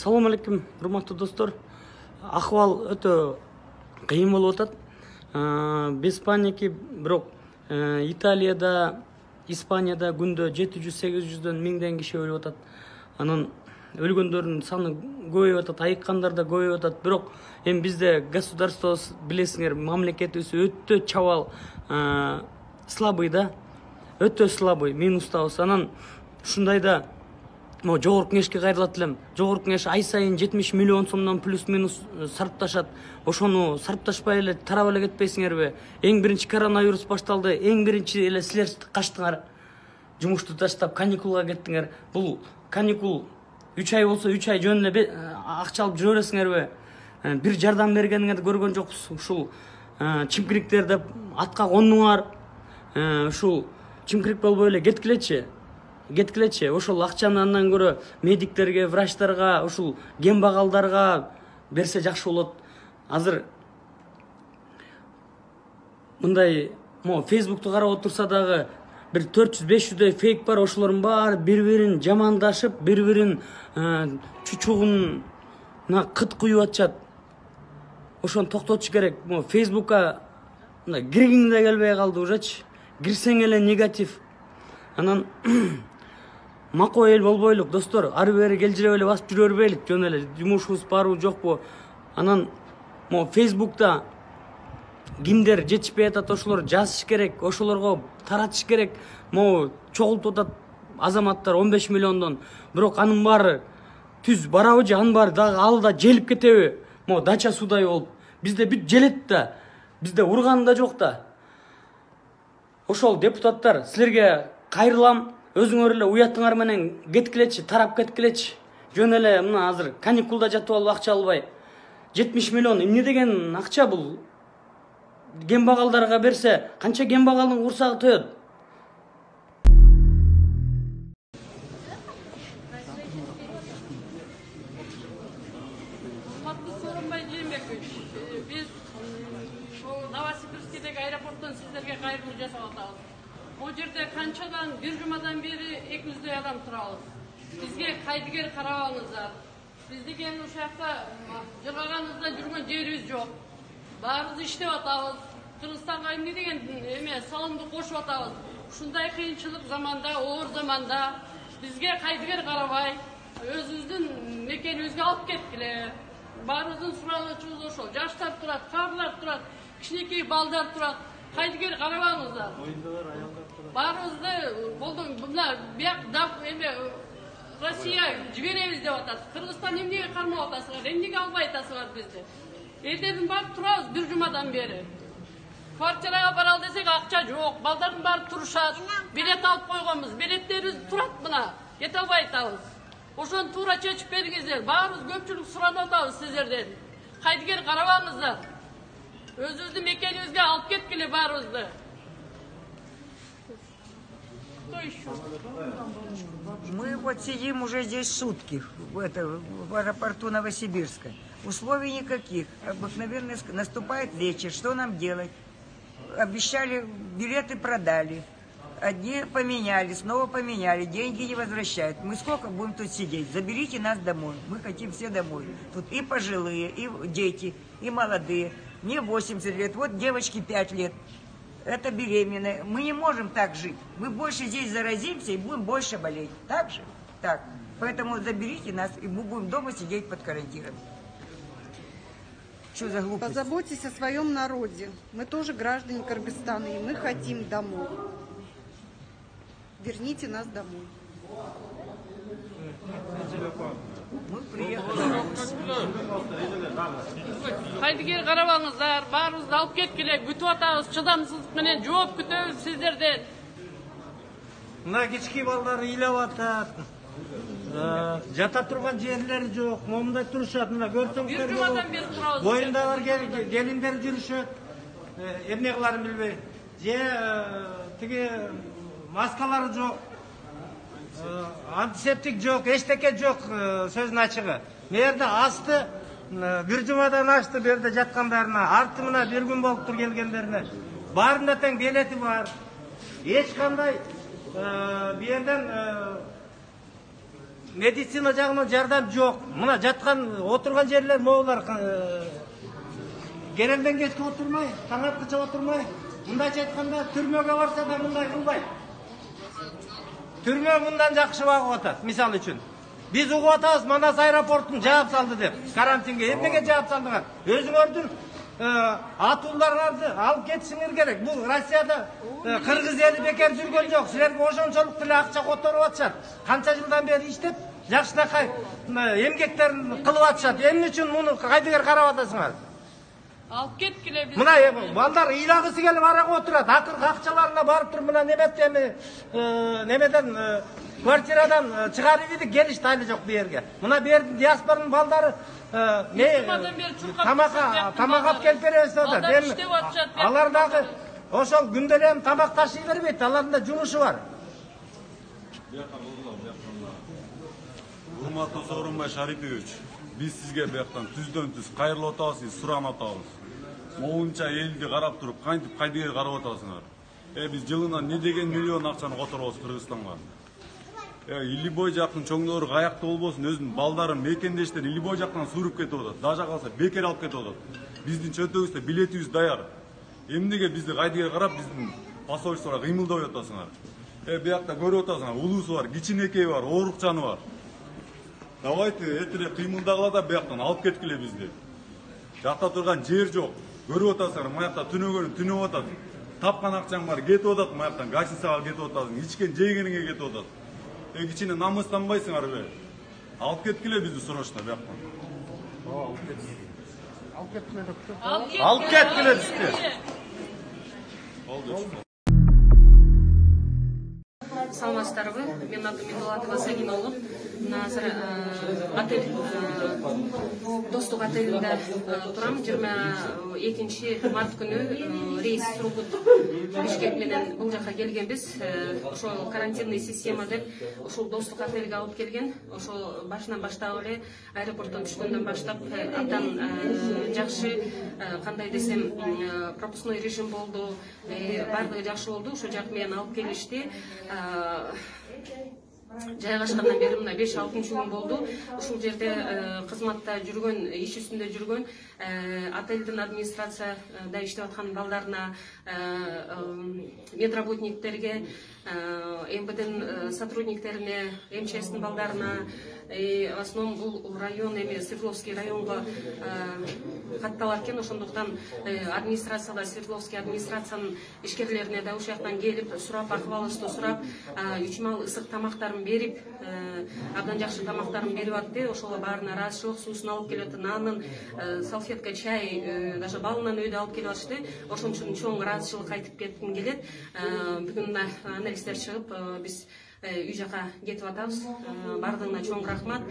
Салам алейкум, урматтуу достор. Акыбал өтө кыйын болуп атат. Без паники, бирок Италияда, Испанияда күндө 700-800дөн миңден киши өлүп атат. Анан өлгөндөрдүн саны көбөйүп атат, айыккандар да көбөйүп атат. Бирок эми бизде государствобуз, билесиңер, мамлекетибиз өтө чабал слабый да. Өтө слабый, минустабыз. Анан ушундайда жогорку кеңешке кайрылат элем. Жогорку кеңеш ай сайын 70 миллион сомдон плюс-минус сарпташат. Ошону сарпташпай эле тарап эле кетпейсиңерби? Эң биринчи коронавирус башталды. Эң биринчи эле силер качтыңар. Жумушту таштап каникулга кеттиңер. Бул каникул 3 ай болсо 3 ай жөн эле акча алып жүрө бересиңерби? Бир жардам бергениңерди көргөн жокпуз. Ушул чимкириктер атка кондуңар. Ушул чимкирик болбой эле кеткилечи. Ошол акчаны андан көрө медиктерге, врачтарга, ушул кембагалдарга берсе жакшы болот. Азыр мындай Facebook'tu карап отурса дагы бир 400-500дөй фейк бар. Ошолордун баары бири-бирин жамандашып, бири-бирин чучугуна кыт куюп атышат. Ошону токтотуш керек. Facebook'ка киргиң да келбей калды ужачы. Кирсең эле негатив. Анан макул эл болбойлук, достор. Ары бери келжиреп эле басып жүрө бербейлик. Жөн эле жумушубуз барбы жокпу. Анан Facebook'та кимдер жетишпей атат, ошолор жазыш керек, ошолорго таратыш керек. Чогултуп атат азаматтар 15 миллиондон. Бирок анын баары түз барабы же, анын баары дагы алда желип кетеби? Дача судай болуп. Бизде бүт желет да, бизде урган да жок да. Ошол депутаттар, силерге кайрылам, өзүңөр эле уятыңар менен кеткилечи, тарап кеткилечи. Жөн эле мына азыр каникулда жатып алып акча албай. 70 миллион эмне деген акча бул? Кембагалдарга берсе, канча кембагалдын курсагы тоет? Биз Новосибирскидеги аэропорттон сиздерге кайрылуу жасап атабыз. Бул жерде канчадан бир жумадан бери 200дөй адам турабыз. Бизге кайдыгер карабаңыздар. Бизди эми ушакта жыргаганыбызда жүргөн жерибиз жок. Баарыбыз иштеп атабыз. Кыргызстанга эмне деген салымды кошуп атабыз. Ушундай кыйынчылык заманда, оор заманда бизге кайдыгер карабай, өзүбүздүн мекенибизге алып кеткиле. Баарыбыздын суроолорубуз ошол. Жаштар турат, карлар турат, кичинекей балдар турат. Кайдыгер карабаңыздар. Оюндалар, аялдар турат. Баарыбызды болдун мына бияк Россия жиберебиз деп атат. Кыргызстан эмнеге кармап атасыңар? Эмнеге албай атасыңар бизди? Элдердин барып турабыз бир жумадан бери. Квартирага баралы десек акча жок. Балдардын баары турушат. Билет алып койгонбуз. Билеттерибиз турат мына. Кете албай атабыз. Ошону туура чечип бериңиздер. Баарыбыз көпчүлүк суранып атабыз сиздерден. Кайдыгер карабаңыздар. Өзүбүздүн мекенибизге алып кеткиле баарыбызды. Мы вот сидим уже здесь сутки в аэропорту Новосибирска. Условий никаких. Обыкновенно наступает вечер. Что нам делать? Обещали, билеты продали. Одни поменяли, снова поменяли. Деньги не возвращают. Мы сколько будем тут сидеть? Заберите нас домой. Мы хотим все домой. Тут и пожилые, и дети, и молодые. Мне 80 лет. Вот девочке 5 лет. Это беременная. Мы не можем так жить. Мы больше здесь заразимся и будем больше болеть. Так же? Так. Поэтому заберите нас, и мы будем дома сидеть под карантином. Что за глупость? Позаботьтесь о своем народе. Мы тоже граждане Кыргызстана, и мы хотим домой. Верните нас домой. Мы приехали. Кайдыгер карабаңыздар, баарыбызды алып кеткиле, күтүп атабыз, чыдамсыздык менен жооп күтөбүз сиздерден. Мына кички балдар ыйлап атат. Жата турган жерлери жок, момундай турушат. Мына көрсөңүздөр. Бир жумадан бери турабыз. Боюндагылар келиндер жүрүшөт. Эмне кыларын билбей. Же тиги маскалары жок. Антисептик жок, эчтеке жок, сөздүн ачыгы. Мерде асты бир жумадан ашты берде жаткандарына, арты мына бир күн болуптур келгендерине. Баарында тең билети бар. Эч кандай бу жерден медицина жагынан жардам жок. Мына жаткан отурган жерлер моулар керелден кечке отурмай, таң аткыча отурмай, мындайча айтканда түрмөгө барса да мындай кылбайт. Түрмө мындан жакшы багып атат, мисал үчүн. Биз угуп атабыз, Манас аэропортун жаап салды деп, карантинге. Эмнеге жаап салдыган? Өзүңөрдүн атууларыңарды алып кетишиңер керек. Бул Россияда Кыргыз эли бекер жүргөн жок. Силерге ошончолук деле акча которуп атышат. Канча жылдан бери иштеп, жакшынакай эмгектерин кылып атышат. Эмне үчүн муну кайдыгер карап атасыңар? Алып кеткиле биз. Мына балдар ыйлагысы келип арага отурат. Акыркы акчаларына барып туруп мына немеден квартирадан чыгарып идик, келишти али жок бу жерге. Мына бу жердин диаспоранын балдары тамак келип беребиз деп атат. Алар дагы ошол күнделем тамак ташый бербейт. Алардын да жумушу бар. Урматтуу Сооронбай Шарипович, биз сизге бияктан түздөн-түз кайрылып атабыз, суранып атабыз. Моунча элди карап туруп, кантип кайдыгер карап атасыңар. Биз жылына не деген миллион акчаны которобуз Кыргызстанга. Илибой жактын чоңдору каякта болбосун, өзүнүн балдарын мекендештер Илибой жактан суруп кетип атат. Дажа калса бекер алып кетип атат. Биздин чөтөгүбүздө билетибиз даяр. Эмнеге бизди кайдыгер карап, биздин посольствого кыймылдабай атасыңар. Биякта көрүп атасыңар, улуусу бар, кичинекеи бар, оорукчаны бар. Давайте этире кыймылдагыла да бияктан алып кеткиле бизди. Жакта турган жер жок. Көрүп атасыңар, маякта түнөгөнү түнөп атат. Тапкан акчаң бар, кетип атат, маяктан гостиницага кетип атасың, ичкен жегениңе кетип атат. Кичине намыстанбайсыңарбы? Алып кеткиле бизди срочно бияктан. Алып кеткиле бизди. Саламатсыздарбы? Менин атым Медулатова Сагина болот. Азыр отель Достук отелинде турам. 22 март күнү рейс Сургут Бишкек менен бул жака келгенбиз. Ошол карантинный система деп ошол Достук отельге алып келген. Ошол башынан баштап эле аэропорттон түшкөндөн баштап абдан жакшы, кандай десем, пропускной режим болду. Бардыгы жакшы болду. Ошол жак менен алып келишти. Жайгашкандан бери мына 5-6 күн болду. Ушул жерде кызматта жүргөн, иш үстүндө жүргөн отелдин администрацияда иштеп аткан балдарына, медработниктерге, МВДнын сотрудниктерине, МЧСтин балдарына, в основном бул район Свердловский районго катталар экен. Ошондуктан администрацияда Свердловский администрациянын ишкерлерине да ушул жактан келип сурап, акыбалышты сурап, үчмал ысык тамактарын берип, абдан жакшы тамактарын берип атты. Ошого баарына ыраазычылык, суусун алып келет, нанын, салфетка, чай, даже балынан өйдө алып келип атышты. Ошон үчүн чоң ыраазычылык айтып кетким келет. Бүгүн анализдер чыгып, биз үй жака кетип атабыз. Бардыгына чоң рахмат.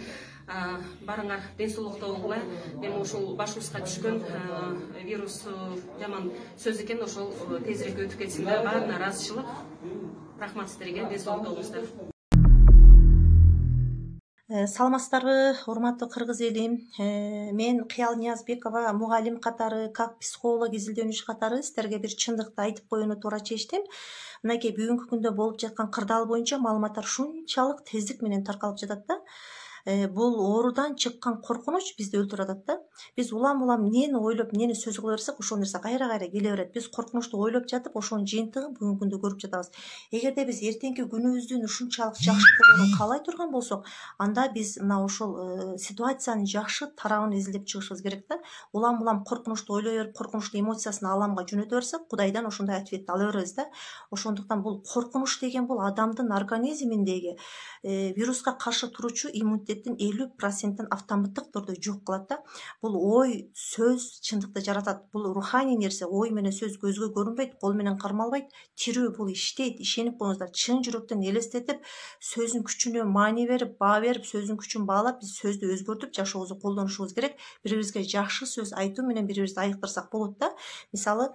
Барыңар ден соолукта болгула. Эми ушул башыбызга түшкөн вирус жаман сөз экен. Ошол тезирээк өтүп кетсин деп баарына ыраазычылык. Рахмат сиздерге, ден соолукта болуңуздар. Саламатсыздарбы, урматтуу кыргыз элим. Мен Кыял Ниязбекова, мугалим катары, как психолог изилдөөчү катары сиздерге бир чындыкты айтып коюуну туура чечтим. Мынакей бүгүнкү күндө болуп жаткан кырдаал боюнча маалыматтар ушунчалык тездик менен таркалып жатат да. Бул оорудан чыккан коркунуч бизди өлтүрүп атат да. Биз улам эмнени ойлоп, эмнени сөз кыла берсек, ошол нерсе кайра келе берет. Биз коркунучту ойлоп жатып, ошонун жыйынтыгын бүгүнкү күндө көрүп жатабыз. Эгерде биз эртеңки күнүбүздүн ушунчалык жакшы болоорун каалай турган болсок, анда биз мына ошол ситуациянын жакшы тарабын изилдеп чыгышыбыз керек да. Улам коркунучту ойлой берип, коркунучту эмоциясын аламга жөнөтө берсек, Кудайдан ошондой ответти ала беребиз да. Ошондуктан бул коркунуч деген бул адамдын организминдеги вируска каршы туруучу иммунитеттин 50% автоматтык түрдө жок кылат да. Бул ой, сөз чындыкты жаратат. Бул руханий нерсе. Ой менен сөз көзгө көрүнбөйт, кол менен кармалбайт. Тирүү бул иштейт. Ишенип коюңуздар. Чын жүрөктөн элестетип, сөзүн күчүнө маани берип, баа берип, сөзүн күчүн баалап, биз сөздү өзгөртүп жашообузду колдонушубуз керек. Бири-бирибизге жакшы сөз айтуу менен бири-бирибизди айыктырсак болот да. Мисалы,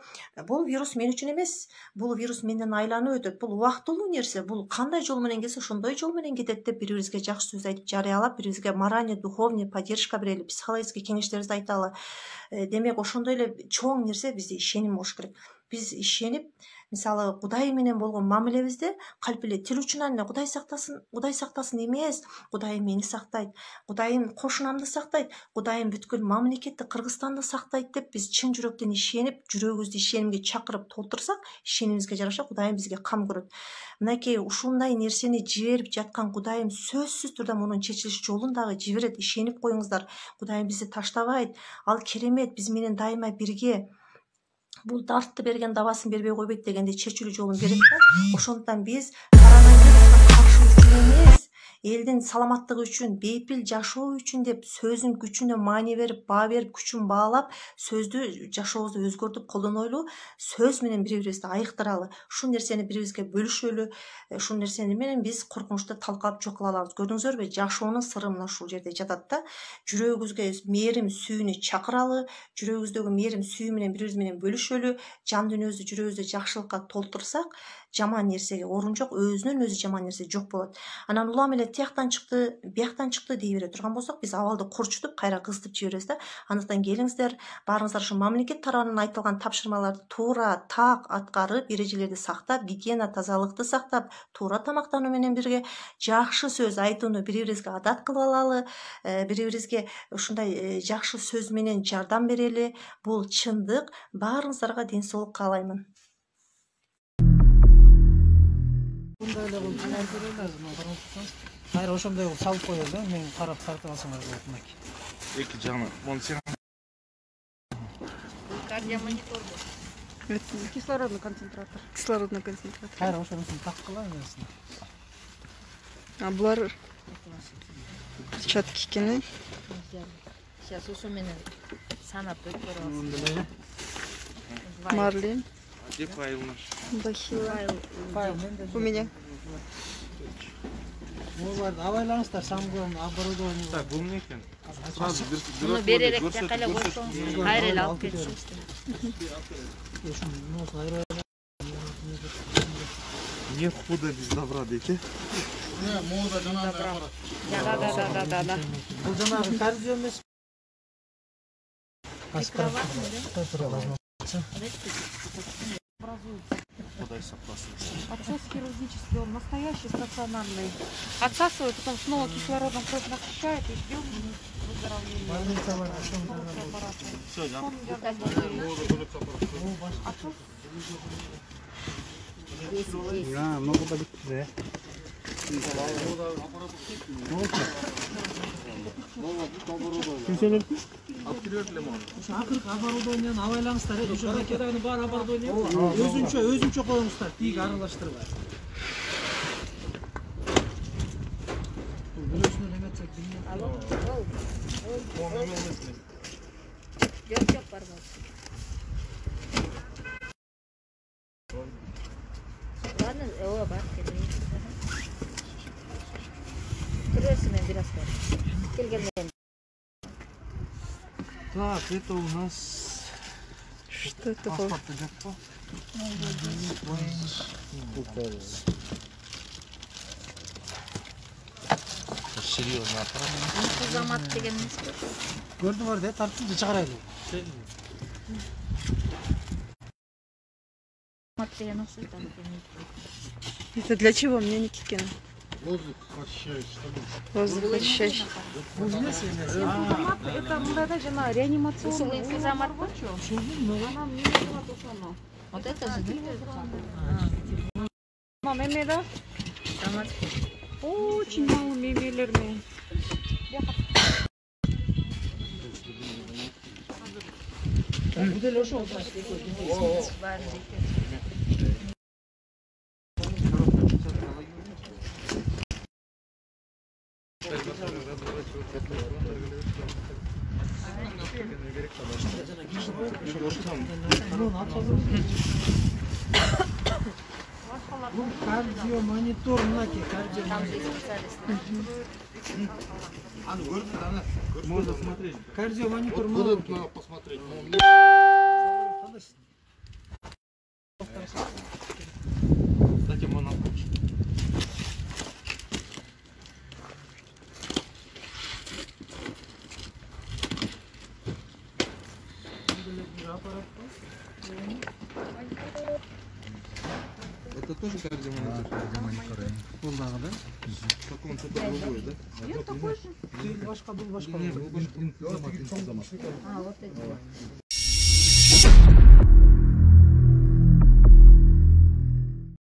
бул вирус мен үчүн эмес. Бул вирус менден айланып өтөт. Бул убактылуу нерсе. Бул кандай жол менен келсе, ошондой жол менен кетет деп бири-бирибизге жакшы сөз айтып жарыялап, бири-бирибизге моральный, духовный поддержка берели, психологический кеңештерибизди айталы. Демек, ошондой эле чоң нерсе бизде ишеним болуш керек. Биз ишенип, мисалы Кудай менен болгон мамилебизде калп эле тил учунан эле Кудай сактасын эмес, Кудайым мени сактайт, Кудайым кошунамды сактайт, Кудайым бүткүл мамлекетти Кыргызстанды сактайт деп биз чын жүрөктөн ишенип, жүрөгүбүздү ишенимге чакырып толтурсак, ишенимибизге жараша Кудайым бизге кам көрөт. Мынакей ушундай нерсени жиберип жаткан Кудайым сөзсүз турда мунун чечилиш жолун дагы жиберет. Ишенип коюңуздар. Кудайым бизди таштабайт. Ал керемет, биз менен дайыма бирге. Бул дартты берген дабасын бербей койбойт дегенде чечилүү жолун берет да. Ошондуктан биз коронавируска каршы үчүн эмес, элдин саламаттыгы үчүн, бейпил жашоо үчүн деп сөздүн күчүнө маани берип, баа берип, күчүн баалап, сөздү жашообузду өзгөртүп колдонойлу, сөз менен бири-бирибизди айыктыралы. Ушул нерсени бири-бирибизге бөлүшөлү, ушул нерсени менен биз коркунучту талкалап жок кыла алабыз. Көрдүңүздөр бе, жашоонун сыры мына ушул жерде жатат да. Жүрөгүбүзгө мээрим сүйүүнү чакыралы, жүрөгүбүздөгү мээрим сүйүү менен бири-бирибиз менен бөлүшөлү, жан дүйнөбүздү, жүрөгүбүздү жакшылыкка толтурсак, жаман нерсеге орун жок, өзүнөн өзү жаман нерсе жок болот. Анан улам эле тияктан чыкты, бияктан чыкты дей бере турган болсок, биз абалды корчутуп, кайра кызытып жиберебиз да. Андыктан келиңиздер, баарыңыздар ушу мамлекет тарабынан айтылган тапшырмаларды туура, так аткарып, эрежелерди сактап, гигиена, тазалыкты сактап, туура тамактануу менен бирге жакшы сөз айтууну бири-бирибизге адат кылып алалы, бири-бирибизге ушундай жакшы сөз менен жардам берели. Бул чындык. Баарыңыздарга ден соолук каалаймын. Кайра ошондой салып коелу да, мен карап тартып алсаңар болот мынакей. Эки жагына мону сен Кардиомонитор бу. Кислородный концентратор. Кислородный концентратор. Кайра ошонысын таккыла эмесин. А булар перчатки экен. Сейчас ошо менен санап өткөрөбүз. Марлин. Где файл наш? Бахила. Файл менде. У меня. Буларды абайлаңыздар, самгон оборудование. Так, бул эмне экен? Муну беререк жакка эле койсоң, кайра эле алып кетишиңиз. Нет худа без добра дейт, э? Мода жанагындай барат. Да. Бул жанагы кардио эмес. Кудай сакласын. Отсос хирургический, он настоящий, стационарный. Отсасывает, потом снова кислородом кровь насыщает и ждем выздоровления. Все, да. Много болит, да. Акыркы оборудованияны абайлаңыздар, ошо керегини бар оборудование өзүнчө коюңуздар, тиги аралаштырбай. Бирөөсүнөн эметсек Жок, барбайт. Ладно, бар. Киресимен бир аз бар. Келгенден. Так, это у нас... Что это такое? Серьезно, Замат деген эмес бе? Көрдүңөр да, тартып чыгарайлы. Замат деген окшойт. Это для чего мне не кикен? Воздух очищающий. Воздух очищающий. Замат это мындайда жана реанимационный. Ушул инфузамат бар. Анан эмне болот ошону? Вот это же, Мам, эме да? Замат. Очень мало мемелермен. Бүдел ошол. Бар. Бул кардиомонитор, мынакей Можно смотреть. кардиомонитор. Вот надо посмотреть. Дайте монопол. тоже кардиомонитор? Бул дагы да? В каком-то другой, да? Нет, такой же. Башка, бул башка. Не, был башка. А, вот эти.